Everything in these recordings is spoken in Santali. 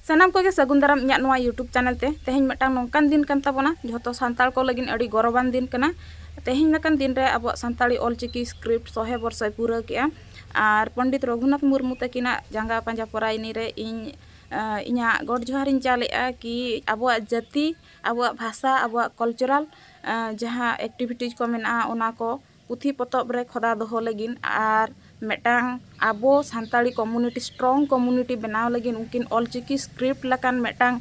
सानाम को सगुन दाराम इᱧᱟᱹᱜ ᱱᱚᱣᱟ YouTube चैनल ते तेहेñ मिटांग नोंकान दिन कान ताबोना जतो सान्ताल को लगिन अड़ी गौरवान दिन कना तेहेñ लकान दिन रे अब सान्ताली ऑलचिकी स्क्रिप्ट 100 वर्ष पूरा किया और पंडित रघुनाथ मुर्मू तकिना जांगा पांजा पराइनी रे इñा गॉड जोहारिन चालेआ कि अब जाति अब भाषा अब कल्चरल जहाँ एक्टिविटीज को मेना ओना को पुथी पतब रे खदा दोहो लगिन और मिटांग आबो सान्ताली कम्युनिटी स्ट्रॉन्ग कम्युनिटी बनाव लगिन उनकिन ऑलचिकी स्क्रिप्ट लकान मिटांग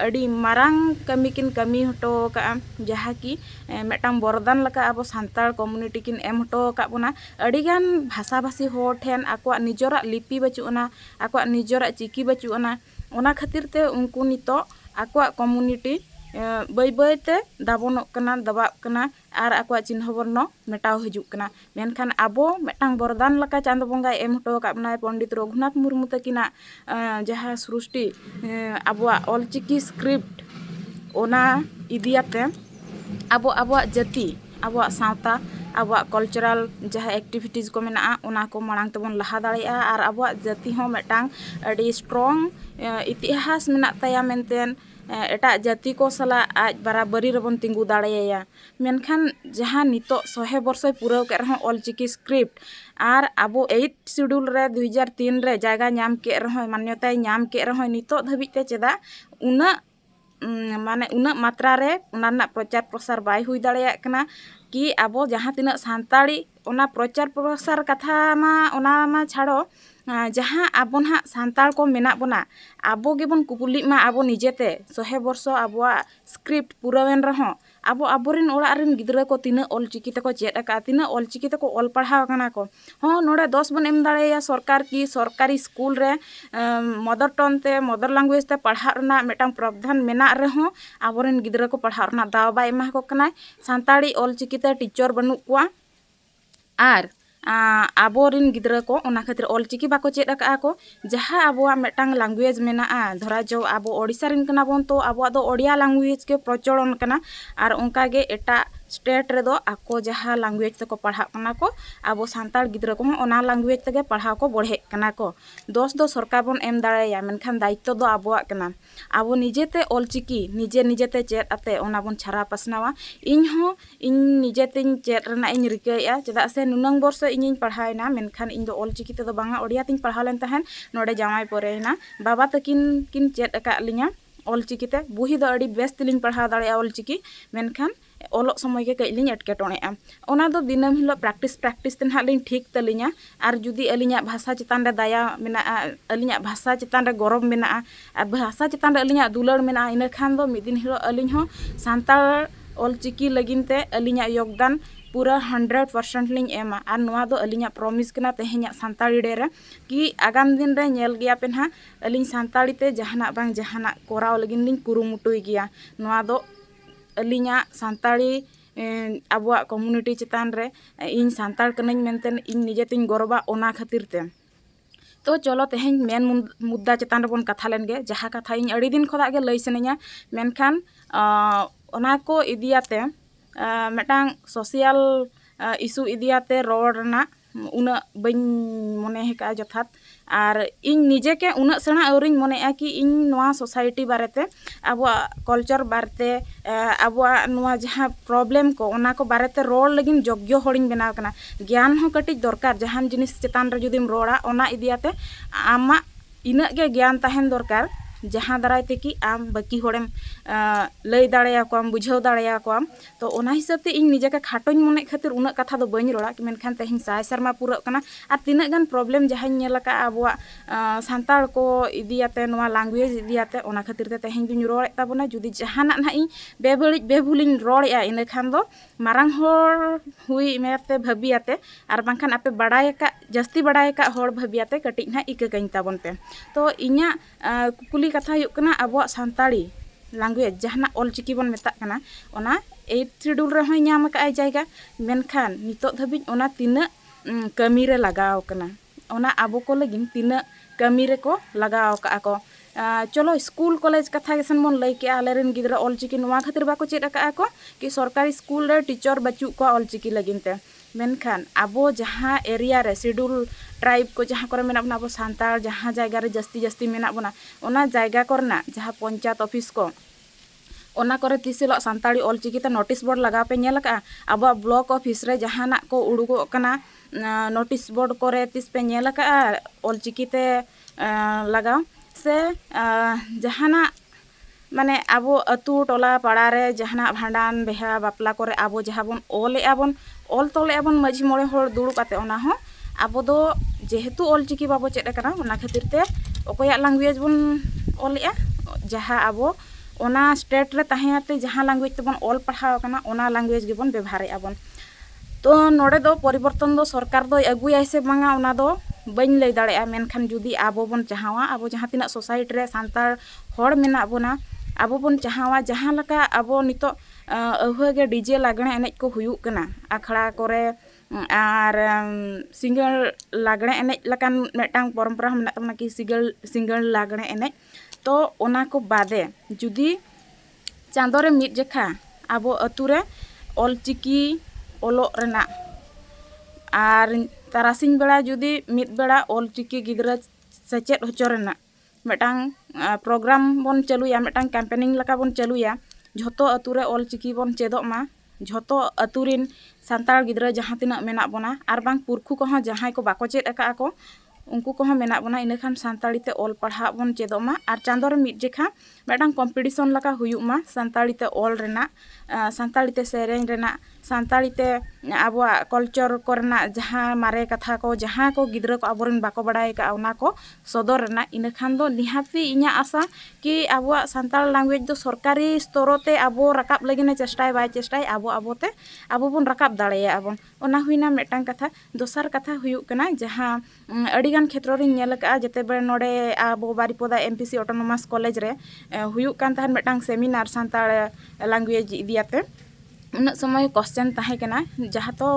अड़ी मारांग कमी किन कमी हटो का जहाँ की मिटांग बरदान लका आबो सान्ताल कम्युनिटी किन एम हटो का बोना अड़ीगान भाषा भाषी होर ठेन आकवा निजरा लिपि बचुना आकवा निजरा चिकी बचुना ओना खातिर ते उनको नितो आकवा कम्युनिटी बै बैते दाबोनोग कना दबाब कना और आकवा चिन्ह वर्ण मेटाव हजुग कना मेनखान आबो मिटांग बरदान लका चांद बंगा एम हटो का बनाय पंडित रघुनाथ मुर्मू तकिना जहाँ सृष्टि आबो ऑलचिकी स्क्रिप्ट ओना इदियाते आबो आबो जाति आबो सावता आबो कल्चरल जहाँ एक्टिविटीज को मेना ओना को मांग तबन लहा दाड़ेया और आबो जाति हो मिटांग अड़ी स्ट्रॉन्ग इतिहास मेना ताया मेनतेन एटा जाति को सला आज बराबरी रबन तिंगु दाड़ेया मेनखान जहाँ नितो 100 वर्ष पूरा के रहो ऑलचिकी स्क्रिप्ट और आबो 8 शेड्यूल रे 2003 रे जायगा नाम के रहो मान्यता नाम के रहो नितो धबिते चेदा उना माने उना मात्रा रे उना प्रचार प्रसार बाय हुई दाड़ेया कना कि आबो जहाँ तिना सान्ताली ओना प्रचार प्रसार कथा मा ओना मा छाड़ो जहाँ आबो ना सान्ताल को मेना बोना आबो गेबन कुपुली मा आबो निजेते 100 वर्ष आबो स्क्रिप्ट पूरावेन रहो आबो आबोरिन ओड़ा रिन गिद्रा को तीना ऑलचिकी तको चेड अका तीना ऑलचिकी तको ऑल पढ़ाव कना को हो नोडे 10 बन एम दाड़ेया सरकार की सरकारी स्कूल रे मदर टंग ते मदर लैंग्वेज ते पढ़ा रना मिटांग प्रावधान मेना रहो आबोरिन गिद्रा को पढ़ा रना दाव बा एमा को कना सान्ताली ऑलचिकी ते टीचर बनु कुआ और आबोरिन गिद्रा को ओना खातिर ऑलचिकी बाको चेड अका को जहाँ आबोआ मिटांग लैंग्वेज मेना धरा जो आबो ओडिसा रिन कना बोन तो आबोआ दो ओडिया लैंग्वेज के प्रचलन कना और उनका गे एटा स्टेट रे दो आको जहाँ लैंग्वेज तको पढ़ा कना को आबो सान्ताल गिद्रा को ओना लैंग्वेज तके पढ़ाव को बढ़े कना को दोष दो सरकार बोन एम दाड़ेया मेनखान दायित्व दो आबोआ कना आबो निजेते ऑलचिकी निजेते चेड अते ओना बोन छारा पसनावा इन निजेते चेड रना इन रिकाया चेदा से नुनंग वर्ष इन पढ़ायना मेनखान इन दो ऑलचिकी ते दो बांगा ओडिया तिन पढ़ाव लेन तहन नोडे जामाय परेना बाबा तकिन किन चेड अका लिया ऑलचिकी ते बुही दो अड़ी बेस तिलिन पढ़ाव दाड़ेया ऑलचिकी मेनखान ओलो समय के कइलिन एटकेटोणेआ ओना दो दिनम हिलो प्रैक्टिस ते हालिन ठीक तलिया और जुदी अलिया भाषा चितान रे दाया मेना अलिया भाषा चितान रे गौरव मेना और भाषा चितान रे अलिया दुलड़ मेना इना खान दो मिदिन हिलो अलिन हो सान्ताल ऑलचिकी लगिन ते अलिया योगदान पूरा 100% लिंग एमा और नोआ दो अलिया प्रॉमिस कना तेहेኛ सान्ताली डे रे कि आगाम दिन रे नेल गया पे ना अलिन सान्ताली ते जहाना बांग जहाना कोराव लगिन लिंग कुरुमुटुई गया नोआ दो अलिया सान्ताली आबुआ कम्युनिटी चितान रे इन सान्ताल कनाኝ मेनतेन इन निजेतिन गौरवा ओना खातिर ते तो चलो तेहेñ मेन मुद्दा चितान रे बोन कथा लेन गे जहाँ कथा इन अड़ी दिन खोदा गे लई सनेኛ मेनखान ओना को इदियाते मिटांग सोशल इशू इदियाते रोड रना उना बन मने हेका जथात और इन निजे के उना सेना औरिन मनेआ कि इन नोआ सोसाइटी बारेते अब कल्चर बारेते अब नोआ जहाँ प्रॉब्लम को ओना को बारेते रोड लगिन योग्य होड़िन बनाव कना ज्ञान हो कटिज दरकार जहान जिनिस चितान रे जुदिम रोड़ा ओना इदियाते आमा इना के ज्ञान ताहेन दरकार जहाँ दारायते कि आम बाकी होड़ेम लई दाड़ेया कोम बुझाव दाड़ेया कोम तो ओना हिसाब ते इन निजे के खाटोñ मने खातिर उना कथा दो बኝ रोड़ा कि मेनखान तेहिं साय शर्मा पूरा कना और तिना गान प्रॉब्लम जहाँ नेलका आबुआ सान्ताल को इदियाते नोआ लैंग्वेज इदियाते ओना खातिर ते तेहिं दुñ रोड़े ताबोना जुदी जहाना ना इ बेबळिज बेभुलिन रोड़ेया इना खान दो मारांग होड़ हुई मेते भाबियाते और बांखान आपे बड़ायका जस्ती बड़ायका होड़ भाबियाते कटिज ना इका कኝ ताबोन पे तो इñा कुली कथा हुयुग कना आबुआ सान्ताली लैंग्वेज जहाँ ऑलचिकी बन मेता कना ओना 8 शेड्यूल रे होय नाम का जायगा मेनखान नितो धबिज ओना तिना कमी रे लगाव कना ओना आबो को लगिन तिना कमी रे को लगाव का को चलो स्कूल कॉलेज कथा गेसन मन लई के आलेरन गिद्रा ऑलचिकी नोआ खातिर बाको चेड का को कि सरकारी स्कूल रे टीचर बचु को ऑलचिकी लगिन ते मेनखान आबो जहाँ एरिया रे शेड्यूल ट्राइब को जहाँ करे मेना बना आबो सांताल जहाँ जायगा रे जस्ती जस्ती मेना बना ओना जायगा करना जहाँ पंचायत ऑफिस को ओना करे तिसिलो सांताली ऑलचिकी ते नोटिस बोर्ड लगा पे नेल का अब ब्लॉक ऑफिस रे जहाना को उड़ुगो कना नोटिस बोर्ड करे तिस पे नेल का ऑलचिकी ते लगा से जहाना माने आबो अतु टोला पाड़ा रे जहाना भांडान बेहा बापला करे आबो जहाँ बन ऑल तोले आबन माझी मोड़े हर दुड़ुब आते ओना हो आबो दो जेहेतु ऑलचिकी बाबो चेड कना ओना खातिर ते ओकोया लैंग्वेज बन ऑलया जहाँ आबो ओना स्टेट रे ताहेते जहाँ लैंग्वेज तेबन ऑल पढ़ाव कना ओना लैंग्वेज गेबन व्यवहार आबन तो नोडे दो परिवर्तन दो सरकार दो अगुयाय से बांगा ओना दो बन लई दाड़े मेनखान जुदी आबो बन चाहावा आबो जहाँ तिना सोसाइटी रे सांताल हर मेना बोना आबो बन चाहावा जहाँ लका आबो नितो अहुगे डीजे लागणे एनेज को हुयुग कना आखड़ा करे और सिंगल लागणे एनेज लकान मेटांग परंपरा मेना तमना कि सिंगल लागणे एनेज तो ओना को बादे जुदी चांदो रे मिट जेखा आबो अतु रे ऑलचिकी ओलो रेना और तारासिंग बेड़ा जुदी मिट बेड़ा ऑलचिकी गिद्रा सेचेद होचो रेना मेटांग प्रोग्राम बन चलुया मेटांग कैंपेनिंग लका बन चलुया झोतो अतु रे ऑलचिकी बन चेदोग मा झोतो अतुरिन सांताल गिद्रा जहाँ तिना मेना बना और बांग पुरखु को जहाँ को बाको चेद अका को उनको को मेना बना इनखान सांताली ते ऑल पढ़ा बन चेदोग मा और चांदो रे मिट जेखा मेटांग कॉम्पिटिशन लका हुयुग मा सांताली ते ऑल रेना सांताली ते सेरेंग रेना सांताली ते आबो कल्चर करना जहाँ मारे कथा को जहाँ को गिद्रा को आबोरन बाको बड़ाय का ओना को सदर रेना इनखान दो निहाती इኛ आशा कि आबो सांताल लैंग्वेज दो सरकारी स्तरोते आबो रकाब लगिने चेष्टाय बाय चेष्टाय आबोते आबो बन रकाब दाड़ेया आबो ओना हुइना मेटांग कथा दोसर कथा हुयुग कना जहाँ अड़ीगान क्षेत्र रे नेल का जते बे नोडे आबो बारिपदा एमपीसी ऑटोनोमस कॉलेज रे हुयुग कान तहन मेटांग सेमिनार सांताल लैंग्वेज इदियाते उन समय क्वेश्चन ताहे कना जहाँ तो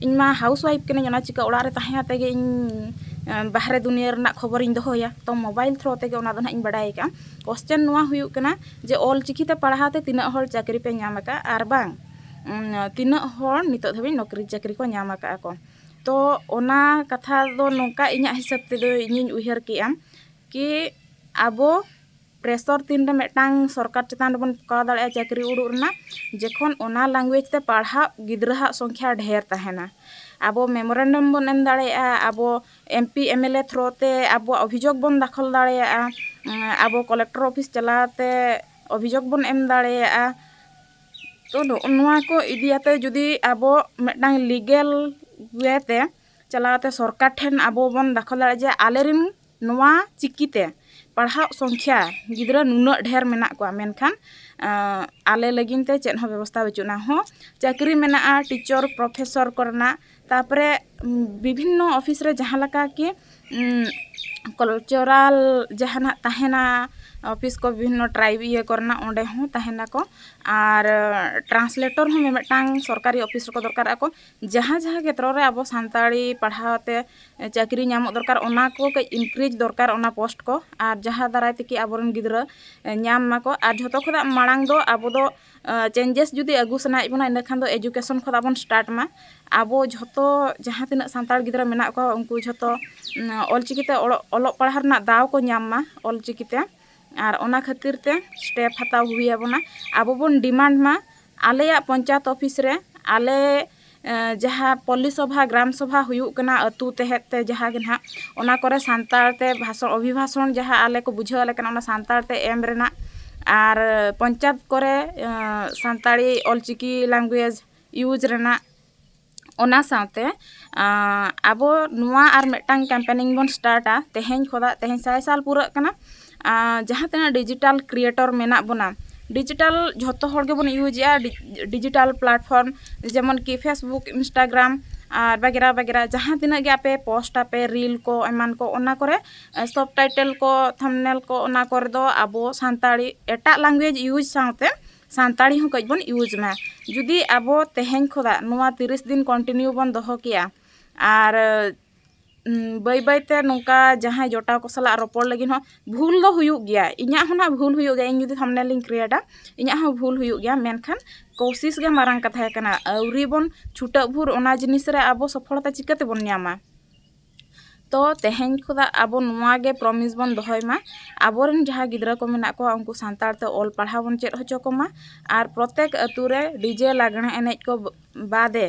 इनमा हाउस वाइफ कने ओना चिका ओड़ा रे ताहे तेगे इन बाहरे दुनिया रना खबर इन दोया तो मोबाइल थ्रो तेगे ओना दो ना इन बड़ाय का क्वेश्चन नोआ हुयुग कना जे ऑलचिकी ते पढ़ाते तिना हर चाकरी पे नाम का आर बांग तिना हर नितो धबी नौकरी चाकरी को नाम का को तो ओना कथा दो नोका इኛ हिसाब ते दो इᱧ उहर केआ कि आबो प्रेसर तीन रे मेटांग सरकार चेतान बन का दाड़े चाकरी उड़ुरना जेखन ओना लैंग्वेज ते पढ़ा गिद्रा संख्या ढेर तहना आबो मेमोरेंडम बन एम दाड़े आबो एमपी एमएलए थ्रो ते आबो अभियोग बन दाखल दाड़े आबो कलेक्टर ऑफिस चलाते अभियोग बन एम दाड़े तो नोआ को इदियाते जुदी आबो मेटांग लीगल वेते चलाते सरकार ठेन आबो बन दाखल दाड़े जे आलेरिन नोआ चिकीते पढ़ा संख्या गिद्रा नुना ढेर मेना को मेनखान आले लगिन ते चेन हो व्यवस्था बचुना हो चाकरी मेना टीचर प्रोफेसर करना तापरे विभिन्न ऑफिस रे जहाँ लका कि कल्चरल जहाना ताहेना ऑफिस को विभिन्न ट्राइब ये करना ओंडे हो ताहेना को और ट्रांसलेटर हो मेटांग सरकारी ऑफिस को दरकार को जहाँ जहाँ क्षेत्र रे अब सांताली पढ़ाते चाकरी नाम दरकार ओना को कई इनक्रीज दरकार ओना पोस्ट को और जहाँ दाराय तकी आबोरन गिद्रा नाम माको और झोतो खुदा मांग दो आबो दो चेंजेस जुदी अगु सनाय बना इनखान दो एजुकेशन खुदा बन स्टार्ट मा आबो झोतो जहाँ तिना सांताल गिद्रा मेना को उनको झोतो ऑलचिकीते ओलोग पढ़ा रना दाव को नाम मा ऑलचिकीते और ओना खातिर ते स्टेप हताव हुई आबोना आबो बन डिमांड मा आलेया पंचायत ऑफिस रे आले जहाँ पल्ली सभा ग्राम सभा हुयुग कना अतु तहत ते जहाँ के ना ओना करे सांताल ते भाषण अभिभाषण जहाँ आले को बुझाव आले कना ओना सांताल ते एम रेना और पंचायत करे सांताली ऑलचिकी लैंग्वेज यूज रेना ओना साथे आबो नुआ और मेटांग कैंपेनिंग बन स्टार्टा तेहें खोदा तेहें साय साल पूरा कना जहाँ तना डिजिटल क्रिएटर मेना बना डिजिटल झोतो हर के बन यूजा डिजिटल प्लेटफॉर्म जेमन कि फेसबुक इंस्टाग्राम और वगैरह वगैरह जहाँ तिना गे आपे पोस्ट आपे रील को एमान को ओना करे सब टाइटल को थंबनेल को ओना करे दो आबो सांताली एटा लैंग्वेज यूज साथे सांताली हो कई बन यूज में जुदी आबो तेहें खोदा नुआ 30 दिन कंटिन्यू बन दोहो किया और ᱵᱟᱹᱭ ᱵᱟᱹᱭᱛᱮ ᱱᱚᱝᱠᱟ ᱡᱟᱦᱟᱸᱭ ᱡᱚᱴᱟᱣ ᱠᱚ ᱥᱟᱞᱟᱜ ᱨᱚᱯᱚᱲ ᱞᱟᱹᱜᱤᱫ ᱦᱚᱸ ᱵᱷᱩᱞ ᱫᱚ ᱦᱩᱭᱩᱜ ᱜᱮᱭᱟ, ᱤᱧᱟᱹᱜ ᱦᱚᱸ ᱱᱟᱜ ᱵᱷᱩᱞ ᱦᱩᱭᱩᱜ ᱜᱮᱭᱟ, ᱤᱧ ᱡᱩᱫᱤ thumbnail ᱤᱧ ᱠᱨᱤᱭᱮᱴᱟ ᱤᱧᱟᱹᱜ ᱦᱚᱸ ᱵᱷᱩᱞ ᱦᱩᱭᱩᱜ ᱜᱮᱭᱟ, ᱢᱮᱱᱠᱷᱟᱱ ᱠᱳᱥᱤᱥ ᱜᱮ ᱢᱟᱨᱟᱝ ᱠᱟᱛᱷᱟ ᱠᱟᱱᱟ, ᱟᱹᱣᱨᱤ ᱵᱚᱱ ᱪᱷᱩᱴᱟᱹᱜ ᱵᱷᱩᱨ ᱚᱱᱟ ᱡᱤᱱᱤᱥ ᱨᱮ ᱟᱵᱚ ᱥᱚᱯᱷᱚᱞᱚᱛᱟ ᱪᱤᱠᱟᱹᱛᱮᱵᱚᱱ ᱧᱟᱢᱟ। तो तेहें खुदा अब नुआगे प्रमिस बन दहयमा आबोरेन जहाँ गिद्रा को मेना को उनको सानतार ते ऑल पढ़ा बन चेद होचो कोमा आर प्रत्येक अतु रे डीजे लागणे एनेज को बादे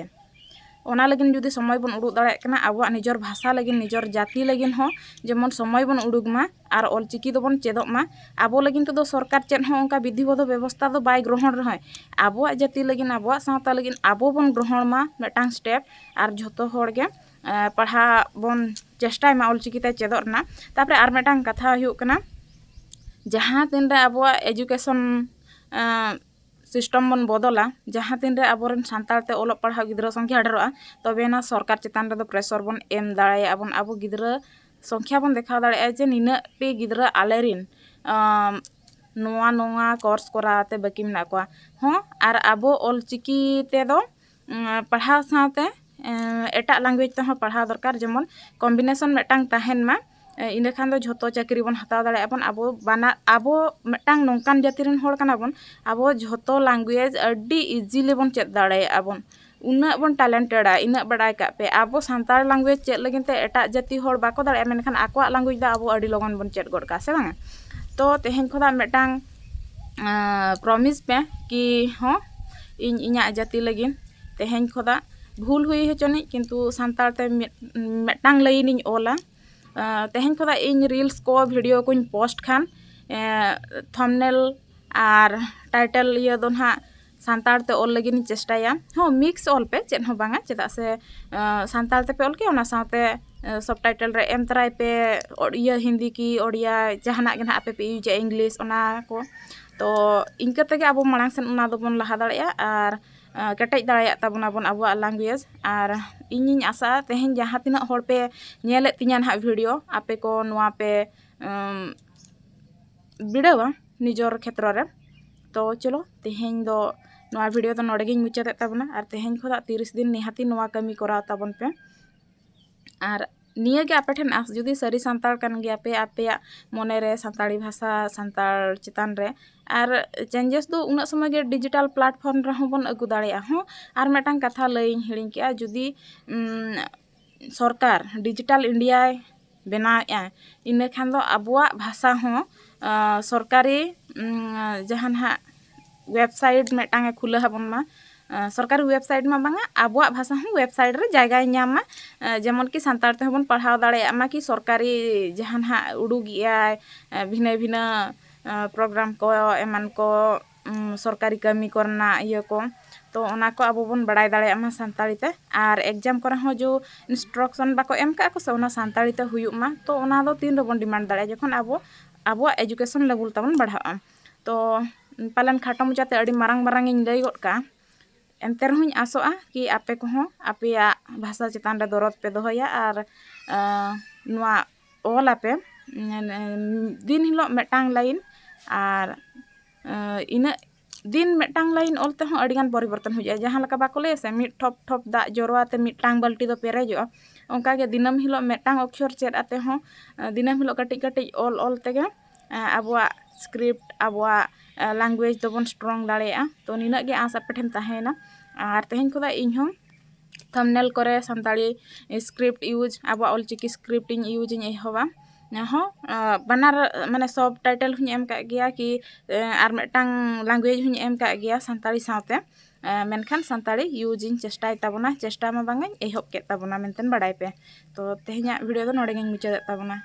ओना लगिन जुदी समय बन उडुक दाड़े कना आबो निजर भाषा लगिन निजर जाति लगिन हो जेमन समय बन उडुकमा आर ऑलचिकी दो बन चेदोमा आबो लगिन तो सरकार चेद हो उनका विधिबद्ध व्यवस्था दो बाय ग्रहण रहे आबो जाति लगिन आबो सावता लगिन आबो बन ग्रहण मा मेटांग स्टेप आर झोतो होड़गे पढ़ा बन चेष्टा मा ऑलचिकी ते चेदोरना तापरे आर मेटांग कथा हुयुक कना जहाँ तीन रे आबो एजुकेशन सिस्टम बन बदला जहाँ तीन रे आबोरेन सानतार ते ओलोग पढ़ा गिद्रा संख्या ढेरोआ तबेना सरकार चेतान रे प्रेसर बन एम दाड़ाया बन आबो गिद्रा संख्या बन देखा दाड़ाया जे निना टी गिद्रा आलेरिन नोआ नोआ कोर्स कराते बाकी मेना को हो आर आबो ऑलचिकी ते दो पढ़ा साथे एटा लैंग्वेज ते पढ़ा दरकार जेमन कॉम्बिनेशन मेटांग ताहेन मा इने खान दो झोतो चाकरी बन हताव दाड़े बन आबो बाना आबो मेटांग नोंकान जाति रेन होड़ काना बन आबो झोतो लैंग्वेज अड्डी इजीली बन चेद दाड़े बन उन्ना बन टैलेंटेडा इना बड़ाय का पे आबो सांतार लैंग्वेज चेद लगिन ते एटा जाति होड़ बाको दाड़े मेनखान आकोआ लैंग्वेज दा आबो अड्डी लगन बन चेद गड का से बांगा तो तेहेन खोदा मेटांग प्रॉमिस पे कि हो इन इना जाति लगिन तेहेन खोदा भूल हुई होचनी किंतु सांतार ते मेटांग लाइन इन ओला तेहें खोदा इन रील्स को वीडियो को पोस्ट खान थंबनेल आर टाइटल ये दो ना सांतार ते ऑल लगिन चेष्टाया हो मिक्स ऑल पे चेद हो बांगा चेदा से सांतार ते पे ऑल के ओना साथे सब टाइटल रे एम तराय पे ये हिंदी की ओडिया जहाना के ना पे यूज इंग्लिश ओना को तो इनका तक अब मांग से ओना दो बन लहा दाड़िया आर केटेज दाड़ाया ताबोना बन अब लैंग्वेज आर इनिन आशा तेहें जहाँ तिना होड़ पे नेले तिना ना वीडियो आपे को नोआ पे बिड़ावा निजर क्षेत्र रे तो चलो तेहें दो नोआ वीडियो तो नोडे गिन मुचाते ताबोना आर तेहें खोदा 30 दिन निहाती नोआ कमी कराव ताबोन पे आर निया के आपे ठेन आस जुदी सारी सांताल कान गया पे आपे मने रे सांताली भाषा सांताल चितान रे आर चेंजेस दो उना समय के डिजिटल प्लेटफॉर्म रे हो बन अगु दाड़िया हो आर मेटांग कथा लई हिड़िंग के जुदी सरकार डिजिटल इंडिया बनाया इने खान दो आबुआ भाषा हो सरकारी जहां हा वेबसाइट मेटांग खुला हबन मा सरकारी वेबसाइट में बांगा आबुआ भाषा हो वेबसाइट रे जायगा नामा जेमन की सांतार ते हबन पढ़ाव दाड़े मा कि सरकारी जहां हा उडुगिया भिना भिना प्रोग्राम को एमन को सरकारी कमी करना ये को तो ओना को अब बन बड़ाय दाड़े मा सांताली ते आर एग्जाम करे हो जो इंस्ट्रक्शन बाको एम का को से ओना सांताली ते हुयुक मा तो ओना दो तीन बन डिमांड दाड़े जखन आबो एजुकेशन लेवल तबन बढ़ाआ तो पालन खाटो मुचाते अड़ी मारंग मारंग इन लई गड का एंते रहुँ आसोआ कि आपे को हो आपे भाषा चितान रे दरद पे दोहया आर नुआ ऑल आपे दिन हिलो मेटांग लाइन आर इन दिन मेटांग लाइन ऑल ते हो अड़िगान परिवर्तन हो जाए जहाँ लका बाको ले से मिट ठप ठप दा जरोआते मिटांग बाल्टी दो पेरेजो ओंका के दिनम हिलो मेटांग अक्षर चेद आते हो दिनम हिलो कटिज कटिज ऑल ऑल तेगे आबुआ स्क्रिप्ट आबुआ लैंग्वेज दो बन स्ट्रॉन्ग दाड़ेया तो निना के आस आपे ठेन ताहेना आर तेहें खोदा इन हो थंबनेल करे सांताली स्क्रिप्ट यूज आबुआ ऑलचिकी स्क्रिप्ट इन यूज इन एहवा हो बनार माने सब टाइटल हुँ एम का गया कि आर मेटांग लैंग्वेज हुँ एम का गया सांताली साथे मेनखान सांताली यूज इन चेष्टा ताबोना चेष्टा मा बांगा एहब के ताबोना मेनतेन बड़ाय पे तो तेहें वीडियो दो नोडे गिन मुचाद ताबोना।